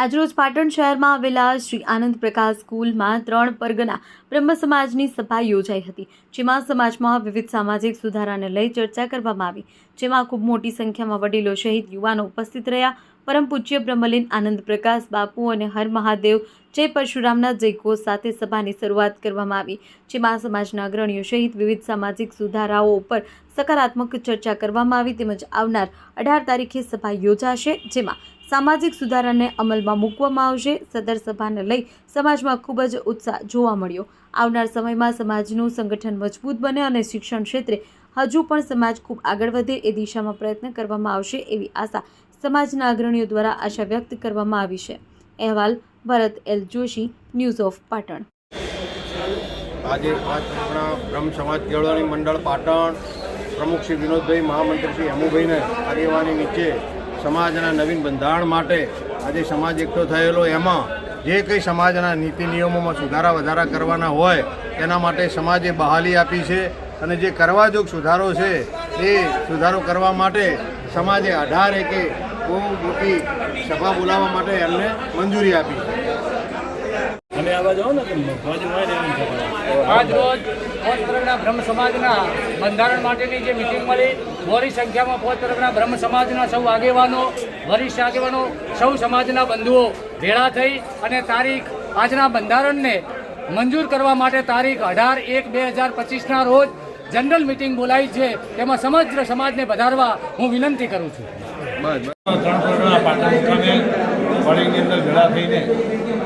આજરોજ પાટણ શહેરમાં આવેલા શ્રી આનંદ પ્રકાશ સ્કૂલમાં 3 પરગના બ્રહ્મ સમાજની સભા યોજાઈ હતી, જેમાં સમાજમાં વિવિધ સામાજિક સુધારાને લઈ ચર્ચા કરવામાં આવી, જેમાં ખૂબ મોટી સંખ્યામાં વડીલો સહિત યુવાનો ઉપસ્થિત રહ્યા। પરમ પૂજ્ય બ્રહ્મલીન આનંદ પ્રકાશ બાપુ અને હર મહાદેવ જય પરશુરામના જયઘોષ સાથે સભાની શરૂઆત કરવામાં આવી, જેમાં સમાજના અગ્રણીઓ સહિત વિવિધ સામાજિક સુધારાઓ ઉપર સકારાત્મક ચર્ચા કરવામાં આવી તેમજ આવનાર 18 તારીખે સભા યોજાશે, જેમાં સામાજિક સુધારાને અમલમાં મૂકવામાં આવશે। સદર સભાને લઈ સમાજમાં ખૂબ જ ઉત્સાહ જોવા મળ્યો। આવનાર સમયમાં સમાજનું સંગઠન મજબૂત બને અને શિક્ષણ ક્ષેત્રે હજુ પણ સમાજ ખૂબ આગળ વધે એ દિશામાં પ્રયત્ન કરવામાં આવશે એવી આશા સમાજના અગ્રણીઓ દ્વારા આશા વ્યક્ત કરવામાં આવી છે। અહેવાલ Bharat L Joshi, news of Patan. આજે બ્રહ્મ સમાજ કેળવણી મંડળ પાટણ પ્રમુખ શ્રી વિનોદભાઈ, મહામંત્રી શ્રી હેમુભાઈને આગેવાની નીચે સમાજના નવીન બંધારણ માટે આજે સમાજ એકઠો થયેલો, એમાં જે કંઈ સમાજના નીતિ નિયમોમાં સુધારા વધારા કરવાના હોય તેના માટે સમાજે બહાલી આપી છે અને જે કરવા જોગ સુધારો છે એ સુધારો કરવા માટે સમાજે 18 એકે બહુ મોટી સભા બોલાવવા માટે એમને મંજૂરી આપી છે। આજ રોજ પોત પરગના બ્રહ્મ સમાજના બંધારણ માટેની જે મિટિંગ મળી, મોટી સંખ્યામાં પોત પરગના બ્રહ્મ સમાજના સૌ આગેવાનો, વરિષ્ઠ આગેવાનો, સૌ સમાજના બંધુઓ ભેળા થઈ અને તારીખ આજના બંધારણને મંજૂર કરવા માટે તારીખ 18/1/2025ના રોજ જનરલ મિટિંગ બોલાવી છે, તેમાં સમગ્ર સમાજને વધારવા હું વિનંતી કરું છું। 3 પરગણા પાટણ મુકામે વડીની અંદર ભેળા થઈને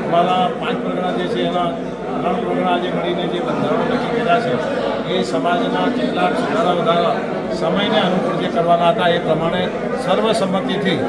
અમારા 5 પરગણા જે છે એના 3 પરગણા આજે મળીને જે બંધારણો નક્કી કર્યા છે એ સમાજના કેટલાક સુધારા વધારા સમયને અનુકૂળ જે કરવાના હતા એ પ્રમાણે સર્વસંમતિથી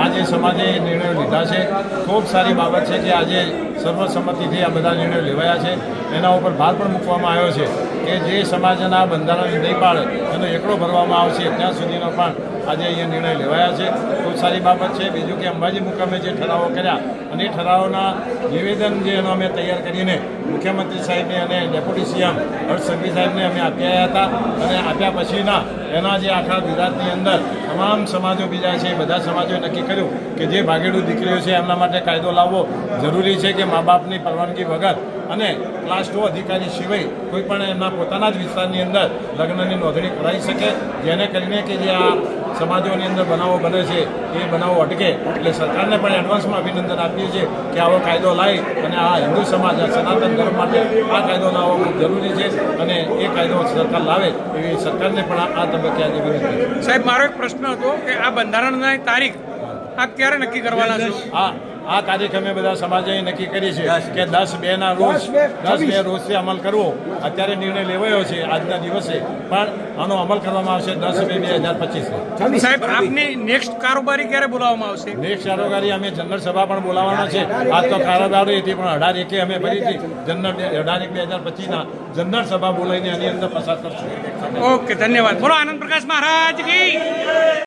આજે સમાજે નિર્ણયો લીધા છે। ખૂબ સારી બાબત છે કે આજે સર્વસંમતિથી આ બધા નિર્ણયો લેવાયા છે। એના ઉપર ભાર પણ મૂકવામાં આવ્યો છે કે જે સમાજના બંધારણ નહીં પાડે એનો એકડો ભરવામાં આવશે ત્યાં સુધીનો પણ આજે અહીંયા નિર્ણય લેવાયા છે। ખૂબ સારી બાબત છે। બીજું કે અંબાજી મુકામે જે ઠરાવો કર્યા અને એ ઠરાવોના નિવેદન જે એનો અમે તૈયાર કરીને મુખ્યમંત્રી સાહેબને અને ડેપ્યુટી સીએમ હર્ષ સંઘવી સાહેબને અમે આપ્યા હતા અને આપ્યા પછીના એના જે આખા ગુજરાતની અંદર તમામ સમાજો બીજા છે, બધા સમાજોએ નક્કી કર્યું કે જે ભાગેડુ દીકરીઓ છે એમના માટે કાયદો લાવવો જરૂરી છે કે મા બાપની પરવાનગી વગર અને ક્લાસ 2 અધિકારી સિવાય કોઈ પણ એમના પોતાના જ વિસ્તારની અંદર લગ્નની નોંધણી કરાવી શકે, જેને કરીને કે જે આ સમાજોની અંદર બનાવો બને છે એ બનાવો અટકે। એટલે સરકારને પણ એડવાન્સમાં અભિનંદન આપીએ છીએ કે આવો કાયદો લાવી અને આ હિન્દુ સમાજ, સનાતન ધર્મ માટે આ કાયદો લાવવો ખૂબ જરૂરી છે અને એ કાયદો સરકાર લાવે એવી સરકારને પણ આ તબક્કે આજે વિનંતી છે। સાહેબ, મારો એક પ્રશ્ન હતો કે આ બંધારણની તારીખ આપ ક્યારે નક્કી કરવાના છો? આ તારીખ અમે બધા સમાજે નક્કી કરી છે કે 10/2ના રોજ 10/2 રોજથી અમલ કરવો। અત્યારે નિર્ણય લેવાયો છે આજના દિવસે, પણ આનો અમલ કરવામાં આવશે 10/2/2025। સાહેબ, આપની નેક્સ્ટ કારોબારી ક્યારે બોલાવવામાં આવશે? નેક્સ્ટ કારોબારી અમે જનરલ સભા પણ બોલાવવાના છે। આજ તો કારોબારી હતી પણ 18 એકે અમે ફરીથી જનરલ 18/1/2025ના જનરલ સભા બોલાવીને એની અંદર પસાર કરશું। ઓકે, ધન્યવાદ। બોલો આનંદ પ્રકાશ મહારાજ કી।